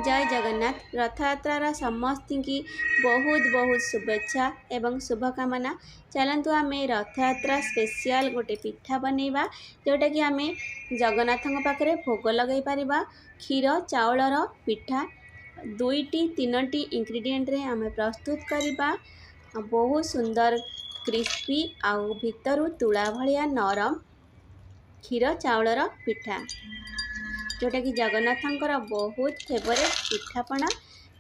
जय जगन्नाथ। रथयात्रार समस्त की बहुत बहुत शुभेच्छा एवं शुभकामना। चलतु आम रथयात्रा स्पेशल गोटे पिठा बनैबा जोटा कि आम जगन्नाथ पाखे भोग लगे पारिबा। क्षीर चाउलर पिठा दुईटी तीनोटी इंग्रेडिएंट रे आम प्रस्तुत करवा। बहुत सुंदर क्रिस्पी आउ भितरु तुला भलिया नरम क्षीर चाउलर पिठा जोटा कि जगन्नाथंकर बहुत फेवरेट पिठापना।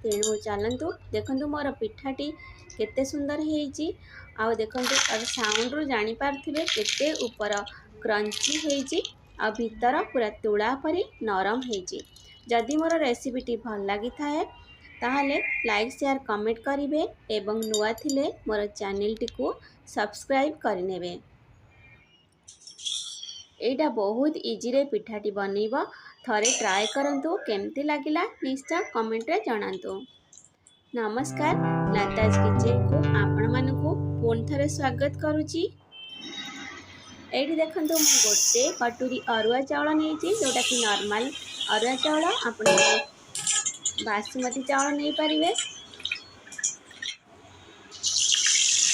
तेणु चलतु देखु मोर पिठाटी केते सुंदर होईची। आउ देखु साउंड रु जानी पारथिबे केते ऊपर क्रंची होईची आ भीतर पूरा तुला परी नरम होईची। जदि मोर रेसिपीटी भल लगी थाए ताहले लाइक शेयर कमेंट करिवे एवं नुआ थिले मोर चैनल टी को सब्सक्राइब करनेबे। एटा बहुत इजी रे पिठाटी बनैबो। थरे ट्राए करंतु केमती लागिला निश्चय कमेंट रे जणांतु। नमस्कार, लताज किचन को आपण मानकु पुन थरे स्वागत करूची। एठी देखंतु मु गोटे कटोरी अरुआ चावल नेची जोटा कि नॉर्मल अरुआ चावल। आपण बासमती चावल नहीं पारिबे।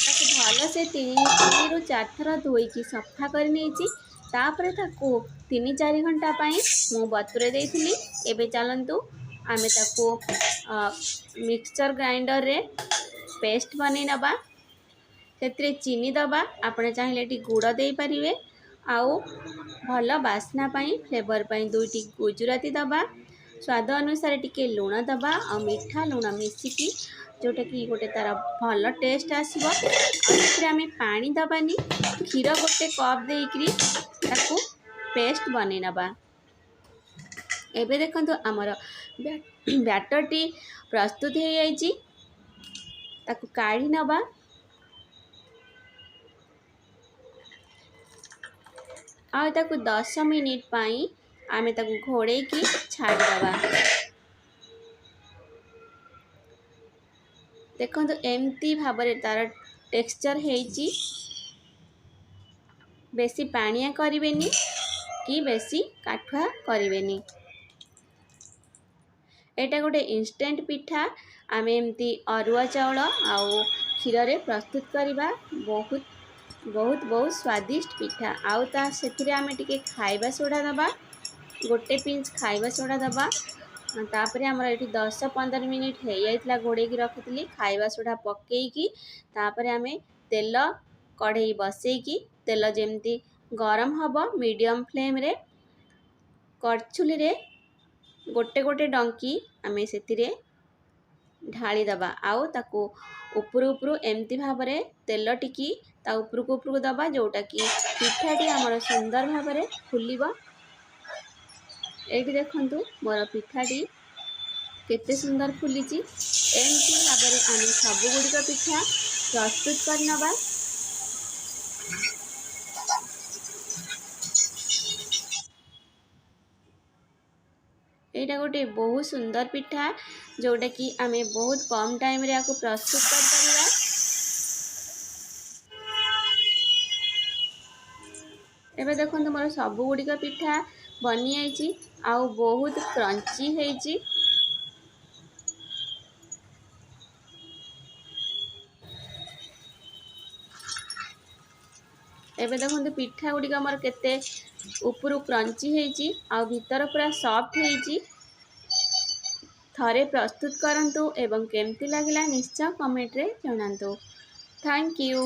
ताकि भल से 3 रु 4 थर धोईकी सफा कर नेची। तापरे ताकू 3-4 घंटा पाई मु बतुरे देइथिली। एबे चलंतु आमे ताकू मिक्सचर ग्राइंडर रे पेस्ट बनै नबा। सेतरे चीनी दबा, आपने चाहिले टी गुड़ दे परिवे। आउ भल बास्ना पाई फ्लेवर पाई 2टी गुजराती दबा। स्वाद अनुसार टिके लूण दबा और मीठा लूण मिसिकी जोटा कि गोटे तार भल टेस्ट आसबो। आमे पानी दबानी, क्षीर गोटे कप देइकरी ताकू पेस्ट बनै नबा। एबे देखंतु हमर बैटर टी प्रस्तुत हो जाइए। ताकू काढ़ी नबा। आ ताकू 10 मिनिट पाई आमे ताकू घोड़े की छाड़ दबा। देखंतु एमती भाबरे तार टेक्सचर हेची। बेसी पानिया करिवेनी कि बेसी काठुआ करिवेनी। एटा गोटे इंस्टेंट पिठा। आमे एमती अरुआ चावल आउ क्षीर रे प्रस्तुत करिबा। बहुत बहुत बहुत स्वादिष्ट पिठा। आउ ता सेथिरे आमे टिके खाइबा सोडा दबा, गोटे पिंच खाइबा सोडा दबा। तापरे हमर एठी 10-15 मिनिट हे जाइतला घोड़े की रखितली खाइबा सोडा पक्केकी। तापरे आमे तेल कढ़ई बसेकी तेल जेमती गरम हबो मीडियम फ्लेम रे करछुली रे गोटे गोटे डंकी आमे सेतिरे ढाली दबा। आउ ताकू उपरु उपरु एमती भाबरे तेल टिकी ता उपरु दबा जोटा कि पिठाटी हमर सुंदर भाबरे फुलिबा। एठी देखंतु मोर पिठाटी केते सुंदर फुलिची। एमती भाबरे आमे सब गुडी पिठा प्रस्तुत करनबा। एटा गोटे बहुत सुंदर पिठा जोटा कि आमे बहुत कम टाइम रे आको प्रस्तुत कर परिबा। एबे देखंतु मोर सब गुडी पिठा बनी आइची आउ बहुत क्रंची हेची। एबे देखंतु पिठा गुडी मोर केते उपरु क्रंची हेची आउ भीतर पूरा सॉफ्ट हेची। थरे प्रस्तुत करंतु एवं केमती लागिला निश्चय कमेंट रे जणांतु। Thank you.